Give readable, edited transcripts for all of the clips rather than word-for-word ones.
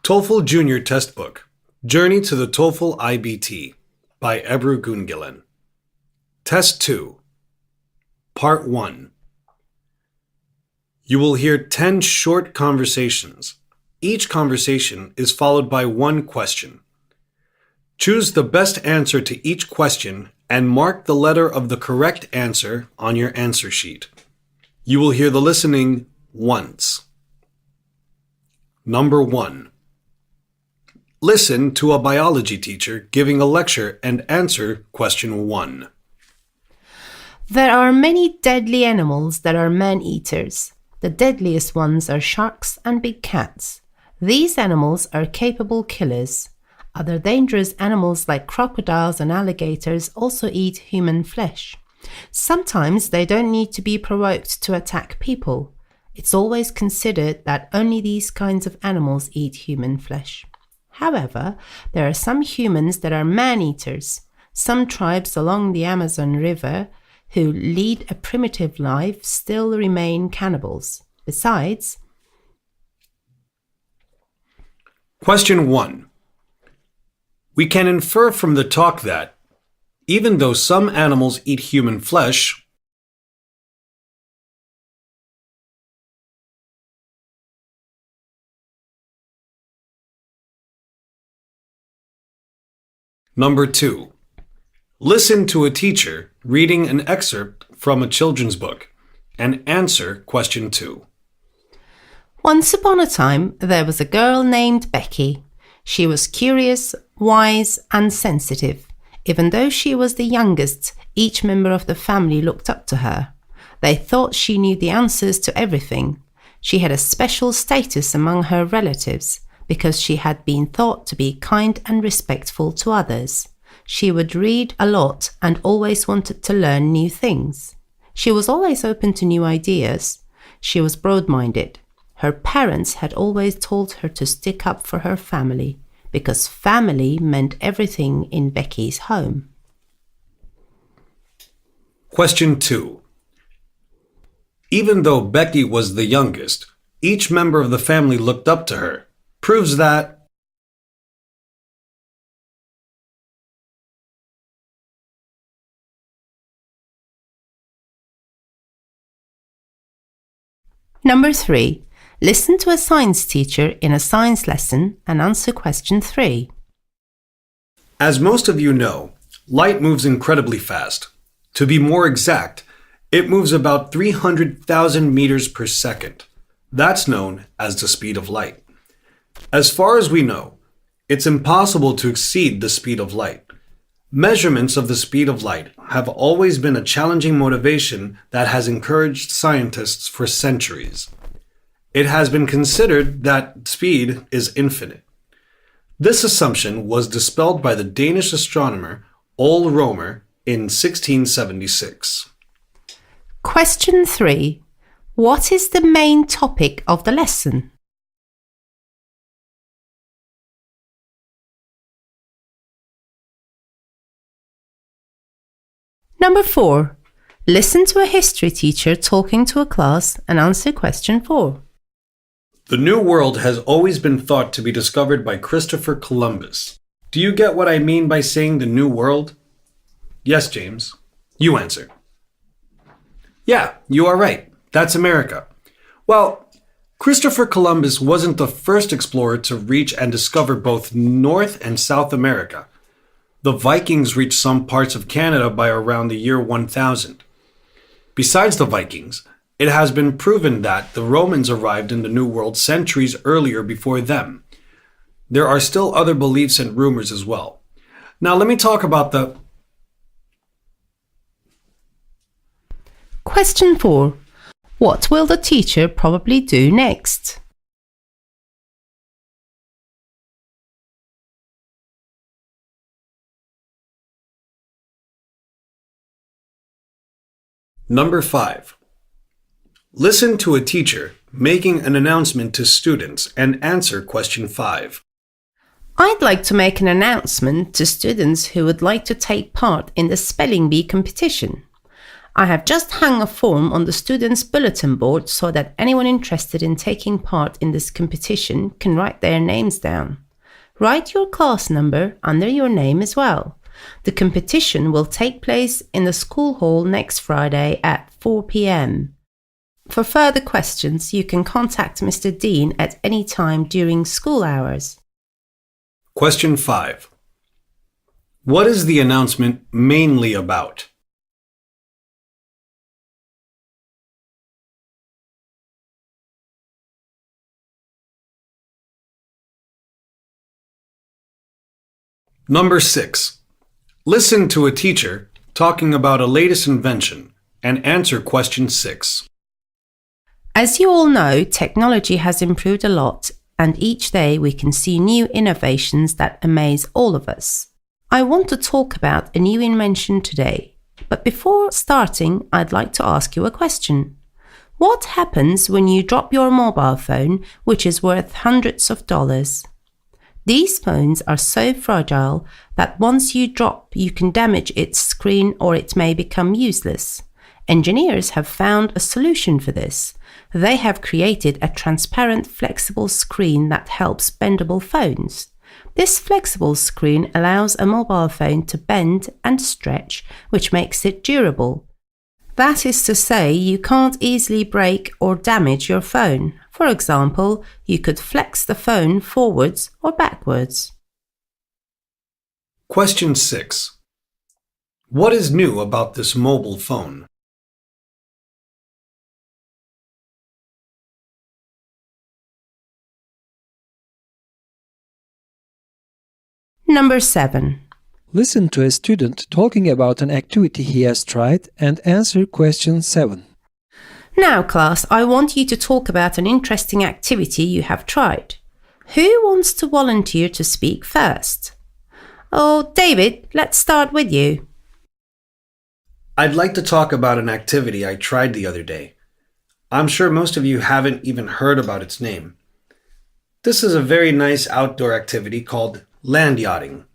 TOEFL Junior Testbook, Journey to the TOEFL IBT by Ebru Gungilan. Test 2, Part 1. You will hear 10 short conversations. Each conversation is followed by one question. Choose the best answer to each question and mark the letter of the correct answer on your answer sheet. You will hear the listening once. Number 1. Listen to a biology teacher giving a lecture and answer question 1. There are many deadly animals that are man-eaters. The deadliest ones are sharks and big cats. These animals are capable killers. Other dangerous animals like crocodiles and alligators also eat human flesh. Sometimes they don't need to be provoked to attack people. It's always considered that only these kinds of animals eat human flesh. However, there are some humans that are man-eaters. Some tribes along the Amazon River who lead a primitive life still remain cannibals. Besides, Question 1. We can infer from the talk that, even though some animals eat human flesh, Number 2. Listen to a teacher reading an excerpt from a children's book and answer question 2. once upon a time, there was a girl named Becky. She was curious, wise, and sensitive. Even though she was the youngest, each member of the family looked up to her. They thought she knew the answers to everything. She had a special status among her relatives because she had been thought to be kind and respectful to others. She would read a lot and always wanted to learn new things. She was always open to new ideas. She was broad-minded. Her parents had always told her to stick up for her family because family meant everything in Becky's home. Question 2. Even though Becky was the youngest, each member of the family looked up to her. Proves that Number 3. Listen to a science teacher in a science lesson and answer question 3. As most of you know, light moves incredibly fast. To be more exact, it moves about 300,000 meters per second. That's known as the speed of light. As far as we know, it's impossible to exceed the speed of light. Measurements of the speed of light have always been a challenging motivation that has encouraged scientists for centuries. It has been considered that speed is infinite. This assumption was dispelled by the Danish astronomer Ole Romer in 1676. Question 3. What is the main topic of the lesson? Number 4. Listen to a history teacher talking to a class and answer question 4. The New World has always been thought to be discovered by Christopher Columbus. Do you get what I mean by saying the New World? Yes, James. You answer. Yeah, you are right. That's America. Well, Christopher Columbus wasn't the first explorer to reach and discover both North and South America. The Vikings reached some parts of Canada by around the year 1000. Besides the Vikings, it has been proven that the Romans arrived in the New World centuries earlier before them. There are still other beliefs and rumors as well. Now let me talk about the Question 4. What will the teacher probably do next? Number 5. Listen to a teacher making an announcement to students and answer question 5. I'd like to make an announcement to students who would like to take part in the spelling bee competition. I have just hung a form on the students' bulletin board so that anyone interested in taking part in this competition can write their names down. Write your class number under your name as well. The competition will take place in the school hall next Friday at 4 p.m. For further questions, you can contact Mr. Dean at any time during school hours. Question 5. What is the announcement mainly about? Number 6. Listen to a teacher talking about a latest invention and answer question 6. As you all know, technology has improved a lot, and each day we can see new innovations that amaze all of us. I want to talk about a new invention today, but before starting, I'd like to ask you a question. What happens when you drop your mobile phone, which is worth hundreds of dollars? These phones are so fragile that once you drop, you can damage its screen or it may become useless. Engineers have found a solution for this. They have created a transparent, flexible screen that helps bendable phones. This flexible screen allows a mobile phone to bend and stretch, which makes it durable. That is to say, you can't easily break or damage your phone. For example, you could flex the phone forwards or backwards. Question 6. What is new about this mobile phone? Number 7. Listen to a student talking about an activity he has tried and answer question 7. Now, class, I want you to talk about an interesting activity you have tried. Who wants to volunteer to speak first? Oh, David, let's start with you. I'd like to talk about an activity I tried the other day. I'm sure most of you haven't even heard about its name. This is a very nice outdoor activity called land yachting.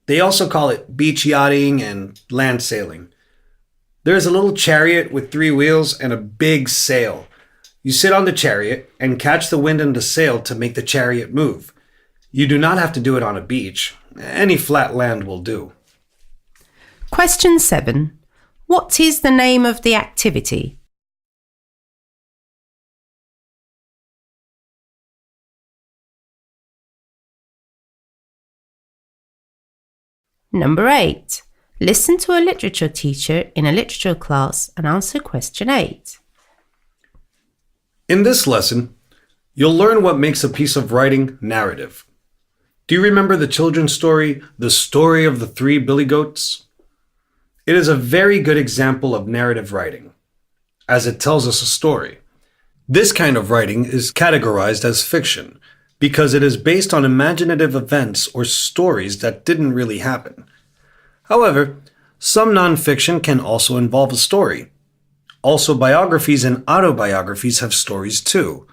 They also call it beach yachting and land sailing. There is a little chariot with 3 wheels and a big sail. You sit on the chariot and catch the wind in the sail to make the chariot move. You do not have to do it on a beach. Any flat land will do. Question 7. What is the name of the activity? Number 8. Listen to a literature teacher in a literature class and answer question 8. In this lesson, you'll learn what makes a piece of writing narrative. Do you remember the children's story, The Story of the 3 Billy Goats? It is a very good example of narrative writing, as it tells us a story. This kind of writing is categorized as fiction because it is based on imaginative events or stories that didn't really happen. However, some nonfiction can also involve a story. Also, biographies and autobiographies have stories too.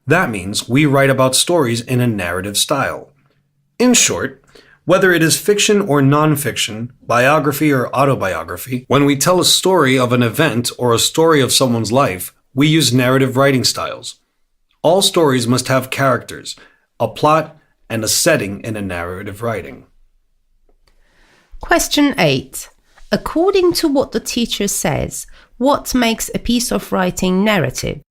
That means we write about stories in a narrative style. In short, whether it is fiction or nonfiction, biography or autobiography, when we tell a story of an event or a story of someone's life, we use narrative writing styles. All stories must have characters, a plot, and a setting in a narrative writing. Question 8. According to what the teacher says, what makes a piece of writing narrative?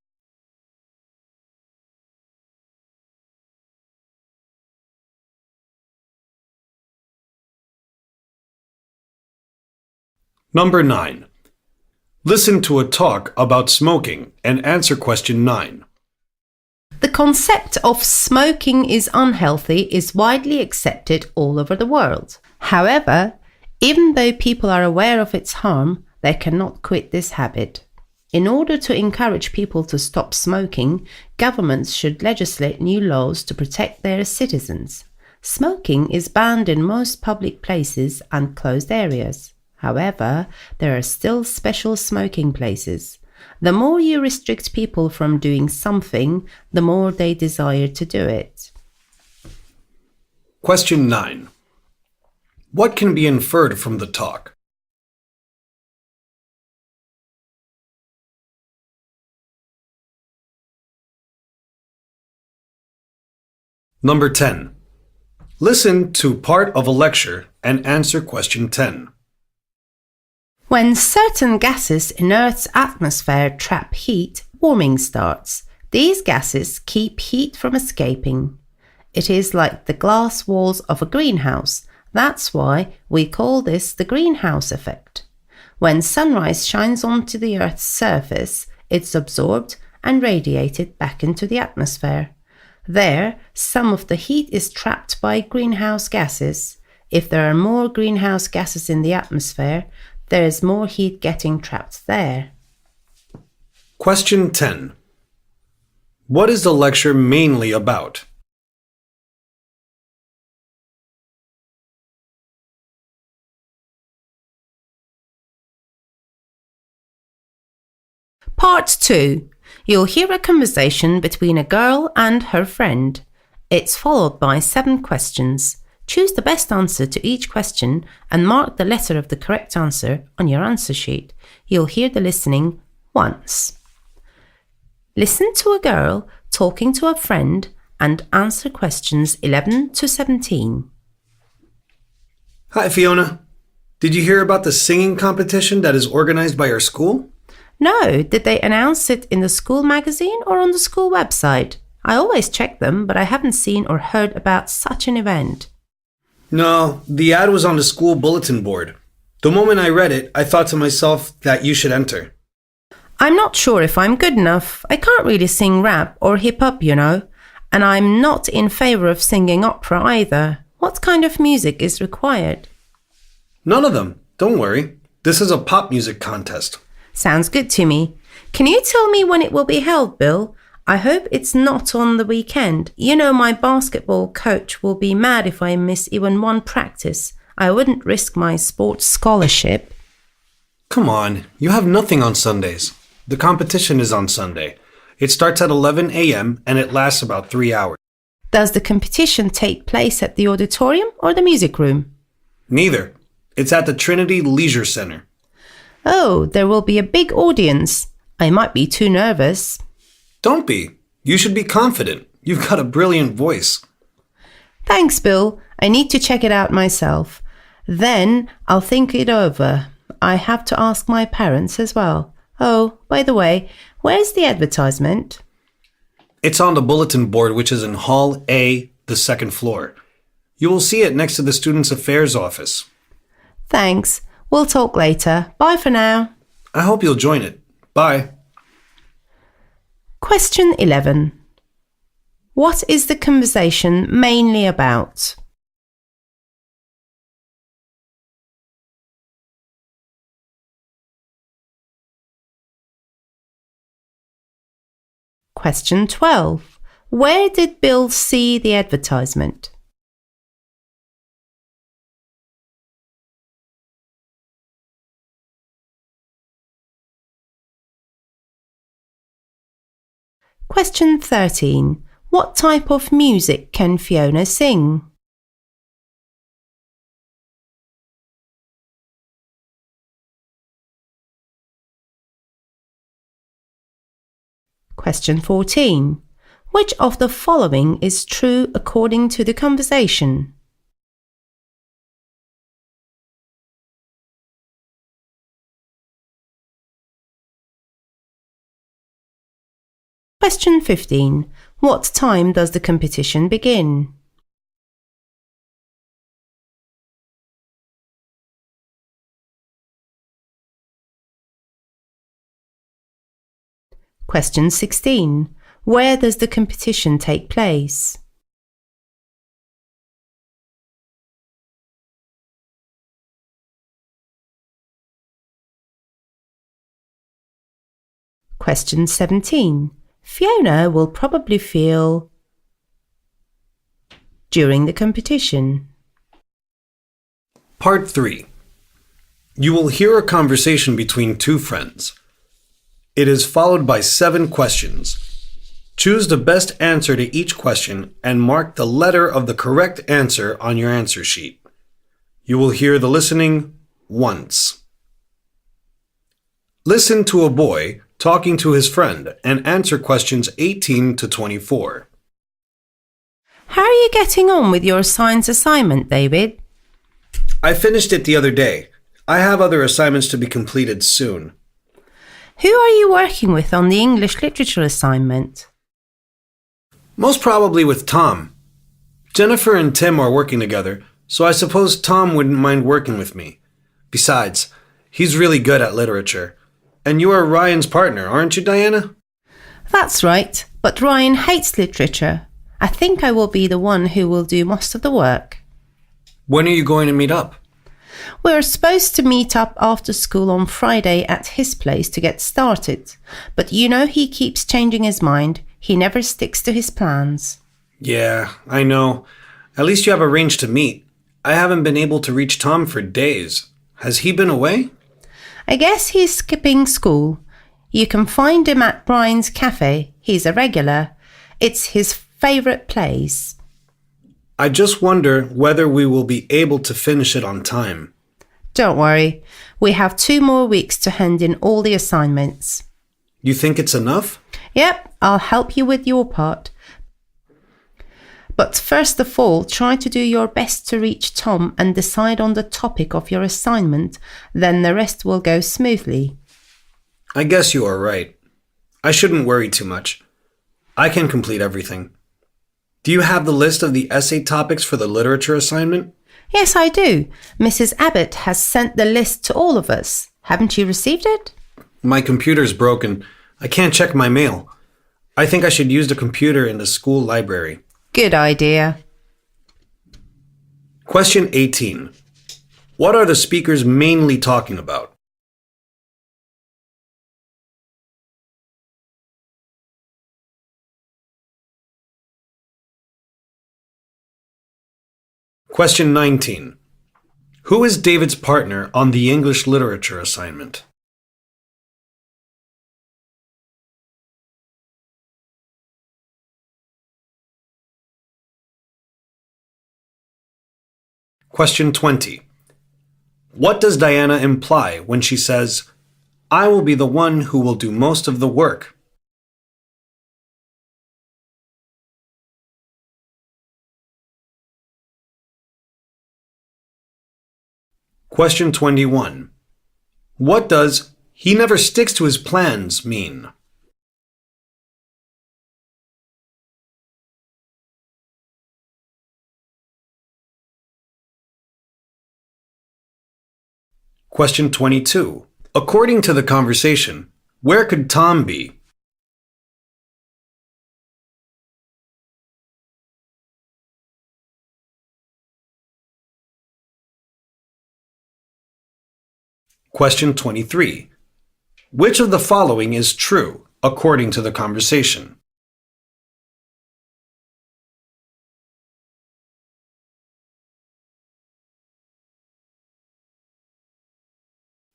Number 9. Listen to a talk about smoking and answer question 9. The concept of smoking is unhealthy is widely accepted all over the world. However, even though people are aware of its harm, they cannot quit this habit. In order to encourage people to stop smoking, governments should legislate new laws to protect their citizens. Smoking is banned in most public places and closed areas. However, there are still special smoking places. The more you restrict people from doing something, the more they desire to do it. Question 9. What can be inferred from the talk? Number 10. Listen to part of a lecture and answer question 10. When certain gases in Earth's atmosphere trap heat, warming starts. These gases keep heat from escaping. It is like the glass walls of a greenhouse. That's why we call this the greenhouse effect. When sunlight shines onto the Earth's surface, it's absorbed and radiated back into the atmosphere. There, some of the heat is trapped by greenhouse gases. If there are more greenhouse gases in the atmosphere, there is more heat getting trapped there. Question 10. What is the lecture mainly about? Part 2. You'll hear a conversation between a girl and her friend. It's followed by 7 questions. Choose the best answer to each question and mark the letter of the correct answer on your answer sheet. You'll hear the listening once. Listen to a girl talking to a friend and answer questions 11 to 17. Hi, Fiona. Did you hear about the singing competition that is organized by our school? No, did they announce it in the school magazine or on the school website? I always check them, but I haven't seen or heard about such an event. No, the ad was on the school bulletin board. The moment I read it, I thought to myself that you should enter. I'm not sure if I'm good enough. I can't really sing rap or hip-hop, you know. And I'm not in favor of singing opera either. What kind of music is required? None of them. Don't worry. This is a pop music contest. Sounds good to me. Can you tell me when it will be held, Bill? I hope it's not on the weekend. You know my basketball coach will be mad if I miss even one practice. I wouldn't risk my sports scholarship. Come on, you have nothing on Sundays. The competition is on Sunday. It starts at 11 a.m. and it lasts about 3 hours. Does the competition take place at the auditorium or the music room? Neither. It's at the Trinity Leisure Center. Oh, there will be a big audience. I might be too nervous. Don't be. You should be confident. You've got a brilliant voice. Thanks, Bill. I need to check it out myself. Then I'll think it over. I have to ask my parents as well. Oh, by the way, where's the advertisement? It's on the bulletin board, which is in Hall A, the second floor. You will see it next to the Students' Affairs office. Thanks. We'll talk later. Bye for now. I hope you'll join it. Bye. Question 11. What is the conversation mainly about? Question 12. Where did Bill see the advertisement? Question 13. What type of music can Fiona sing? Question 14. Which of the following is true according to the conversation? Question 15. What time does the competition begin? Question 16. Where does the competition take place? Question 17. Fiona will probably feel during the competition. Part 3. You will hear a conversation between two friends. It is followed by 7 questions. Choose the best answer to each question and mark the letter of the correct answer on your answer sheet. You will hear the listening once. Listen to a boy talking to his friend and answer questions 18 to 24. How are you getting on with your science assignment, David? I finished it the other day. I have other assignments to be completed soon. Who are you working with on the English literature assignment? Most probably with Tom. Jennifer and Tim are working together, so I suppose Tom wouldn't mind working with me. Besides, he's really good at literature. And you are Ryan's partner, aren't you, Diana? That's right, but Ryan hates literature. I think I will be the one who will do most of the work. When are you going to meet up? We're supposed to meet up after school on Friday at his place to get started, but you know he keeps changing his mind. He never sticks to his plans. Yeah, I know. At least you have arranged to meet. I haven't been able to reach Tom for days. Has he been away? I guess he's skipping school. You can find him at Brian's Cafe. He's a regular. It's his favourite place. I just wonder whether we will be able to finish it on time. Don't worry. We have 2 more weeks to hand in all the assignments. You think it's enough? Yep, I'll help you with your part. But first of all, try to do your best to reach Tom and decide on the topic of your assignment. Then the rest will go smoothly. I guess you are right. I shouldn't worry too much. I can complete everything. Do you have the list of the essay topics for the literature assignment? Yes, I do. Mrs. Abbott has sent the list to all of us. Haven't you received it? My computer's broken. I can't check my mail. I think I should use the computer in the school library. Good idea. Question 18. What are the speakers mainly talking about? Question 19. Who is David's partner on the English literature assignment? Question 20. What does Diana imply when she says, I will be the one who will do most of the work? Question 21. What does he never sticks to his plans mean? Question 22. According to the conversation, where could Tom be? Question 23. Which of the following is true according to the conversation?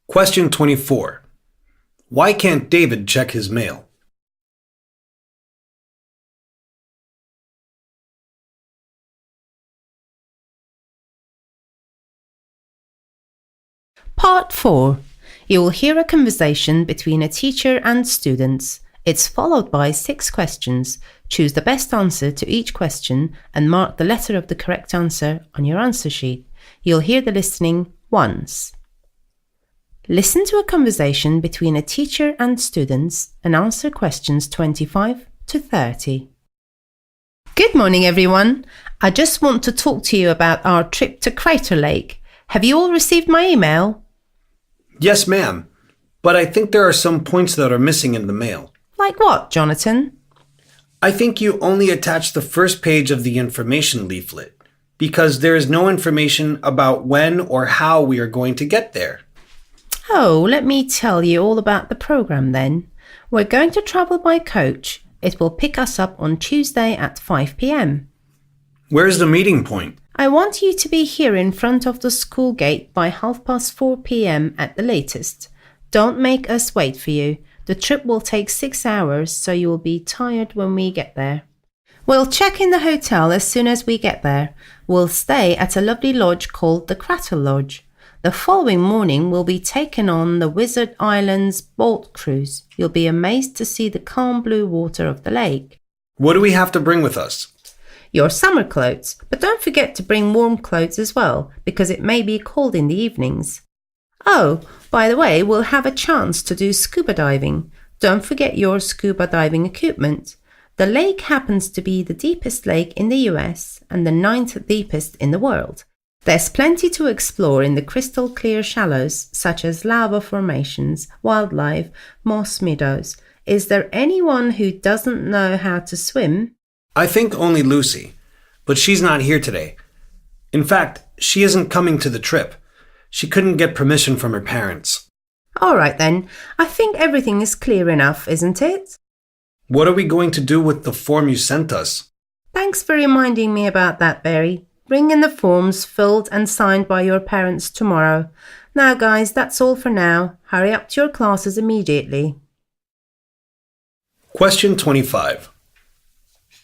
Question 24. Why can't David check his mail? Part 4. You will hear a conversation between a teacher and students. It's followed by 6 questions. Choose the best answer to each question and mark the letter of the correct answer on your answer sheet. You'll hear the listening once. Listen to a conversation between a teacher and students and answer questions 25 to 30. Good morning, everyone. I just want to talk to you about our trip to Crater Lake. Have you all received my email? Yes, ma'am. But I think there are some points that are missing in the mail. Like what, Jonathan? I think you only attached the first page of the information leaflet because there is no information about when or how we are going to get there. Oh, let me tell you all about the program then. We're going to travel by coach. It will pick us up on Tuesday at 5 p.m. Where's the meeting point? I want you to be here in front of the school gate by 4:30 p.m. at the latest. Don't make us wait for you. The trip will take 6 hours, so you will be tired when we get there. We'll check in the hotel as soon as we get there. We'll stay at a lovely lodge called the Crater Lodge. The following morning, we'll be taken on the Wizard Islands boat cruise. You'll be amazed to see the calm blue water of the lake. What do we have to bring with us? your summer clothes, but don't forget to bring warm clothes as well, because it may be cold in the evenings. Oh, by the way, we'll have a chance to do scuba diving. Don't forget your scuba diving equipment. The lake happens to be the deepest lake in the US and the 9th deepest in the world. There's plenty to explore in the crystal clear shallows, such as lava formations, wildlife, moss meadows. Is there anyone who doesn't know how to swim? I think only Lucy, but she's not here today. In fact, she isn't coming to the trip. She couldn't get permission from her parents. All right then, I think everything is clear enough, isn't it? What are we going to do with the form you sent us? Thanks for reminding me about that, Barry. Bring in the forms filled and signed by your parents tomorrow. Now guys, that's all for now. Hurry up to your classes immediately. Question 25.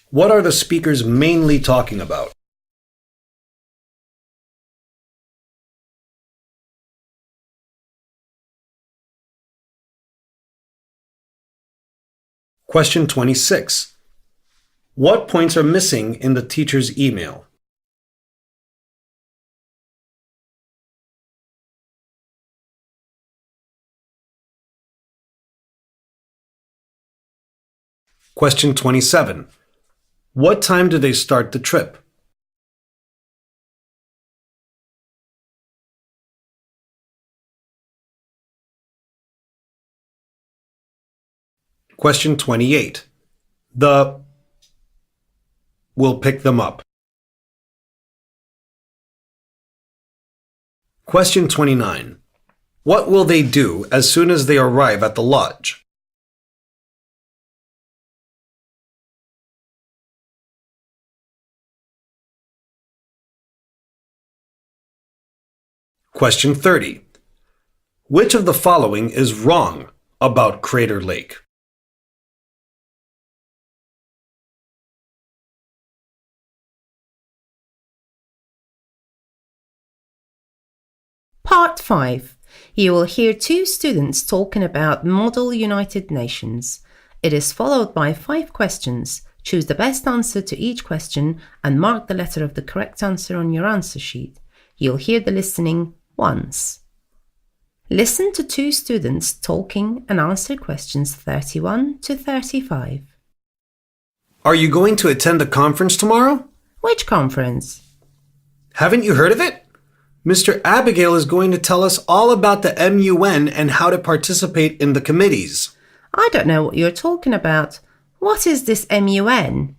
What are the speakers mainly talking about? Question 26. What points are missing in the teacher's email? Question 27. What time do they start the trip? Question 28. Will pick them up. Question 29. What will they do as soon as they arrive at the lodge? Question 30. Which of the following is wrong about Crater Lake? Part 5. You will hear two students talking about Model United Nations. It is followed by 5 questions. Choose the best answer to each question and mark the letter of the correct answer on your answer sheet. You'll hear the listening once. Listen to two students talking and answer questions 31 to 35. Are you going to attend the conference tomorrow? Which conference? Haven't you heard of it? Mr. Abigail is going to tell us all about the MUN and how to participate in the committees. I don't know what you're talking about. What is this MUN?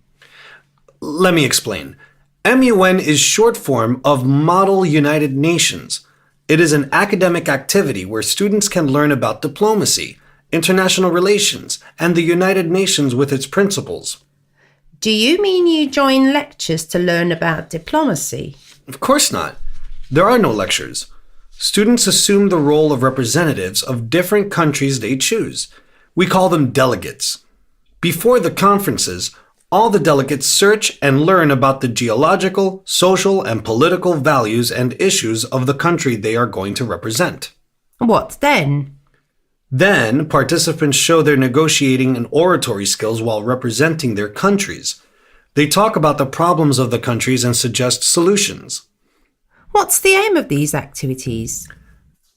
Let me explain. MUN is short form of Model United Nations. It is an academic activity where students can learn about diplomacy, international relations, and the United Nations with its principles. Do you mean you join lectures to learn about diplomacy? Of course not. There are no lectures. Students assume the role of representatives of different countries they choose. We call them delegates. Before the conferences, all the delegates search and learn about the geological, social, and political values and issues of the country they are going to represent. What then? Then, participants show their negotiating and oratory skills while representing their countries. They talk about the problems of the countries and suggest solutions. What's the aim of these activities?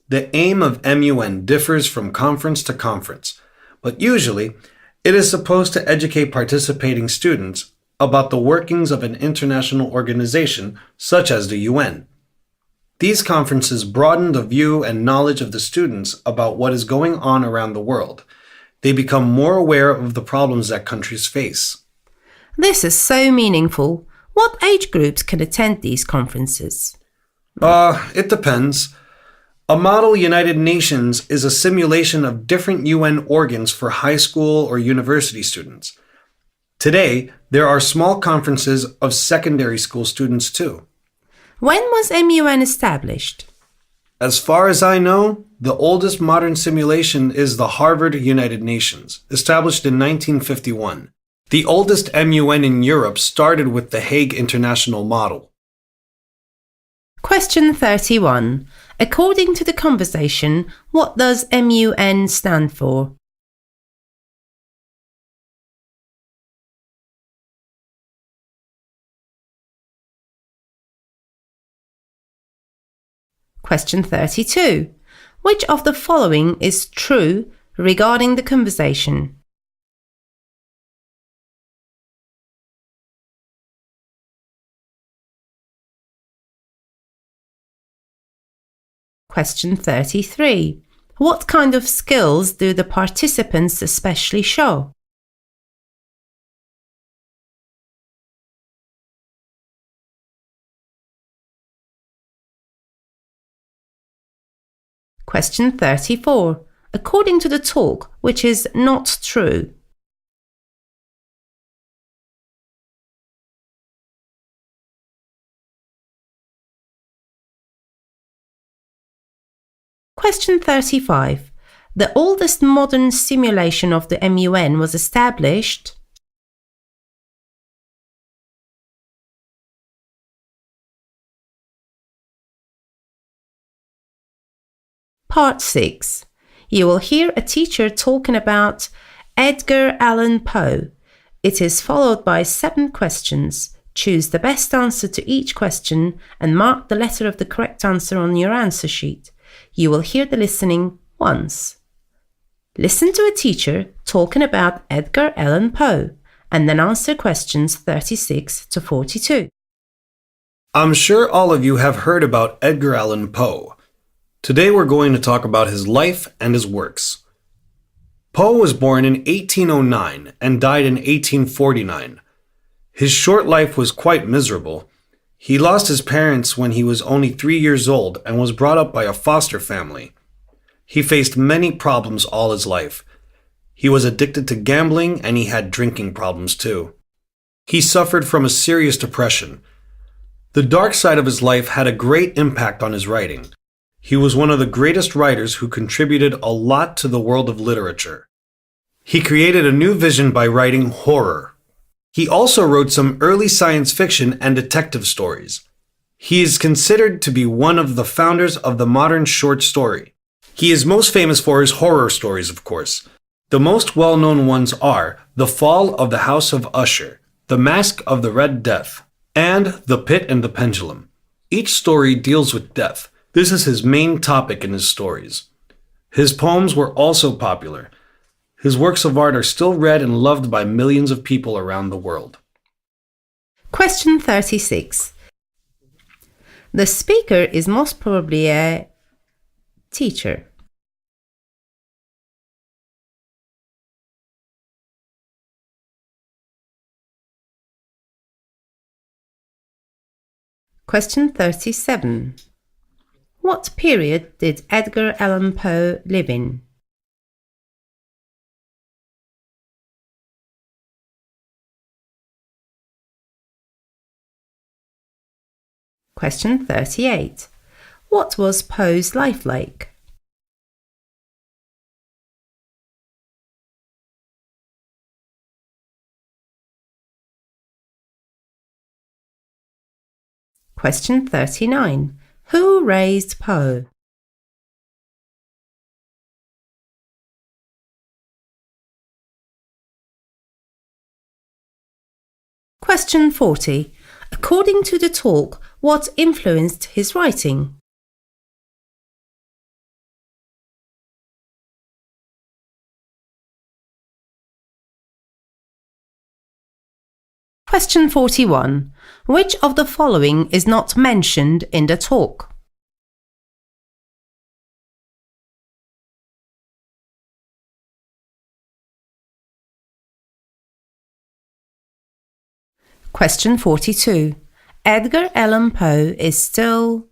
The aim of MUN differs from conference to conference, but usually it is supposed to educate participating students about the workings of an international organization such as the UN. These conferences broaden the view and knowledge of the students about what is going on around the world. They become more aware of the problems that countries face. This is so meaningful. What age groups can attend these conferences? It depends. A Model United Nations is a simulation of different UN organs for high school or university students. Today, there are small conferences of secondary school students too. When was MUN established? As far as I know, the oldest modern simulation is the Harvard United Nations, established in 1951. The oldest MUN in Europe started with the Hague International Model. Question 31. According to the conversation, what does MUN stand for? Question 32. Which of the following is true regarding the conversation? Question 33. What kind of skills do the participants especially show? Question 34. According to the talk, which is not true? Question 35. The oldest modern simulation of the MUN was established. Part 6. You will hear a teacher talking about Edgar Allan Poe. It is followed by 7 questions. Choose the best answer to each question and mark the letter of the correct answer on your answer sheet. You will hear the listening once. Listen to a teacher talking about Edgar Allan Poe and then answer questions 36 to 42. I'm sure all of you have heard about Edgar Allan Poe. Today we're going to talk about his life and his works. Poe was born in 1809 and died in 1849. His short life was quite miserable. He lost his parents when he was only 3 years old and was brought up by a foster family. He faced many problems all his life. He was addicted to gambling and he had drinking problems too. He suffered from a serious depression. The dark side of his life had a great impact on his writing. He was one of the greatest writers who contributed a lot to the world of literature. He created a new vision by writing horror. He also wrote some early science fiction and detective stories. He is considered to be one of the founders of the modern short story. He is most famous for his horror stories, of course. The most well-known ones are The Fall of the House of Usher, The Mask of the Red Death, and The Pit and the Pendulum. Each story deals with death. This is his main topic in his stories. His poems were also popular. His works of art are still read and loved by millions of people around the world. Question 36. The speaker is most probably a teacher. Question 37. What period did Edgar Allan Poe live in? Question 38. What was Poe's life like? Question 39. Who raised Poe? Question 40. According to the talk, what influenced his writing? Question 41. Which of the following is not mentioned in the talk? Question 42. Edgar Allan Poe is still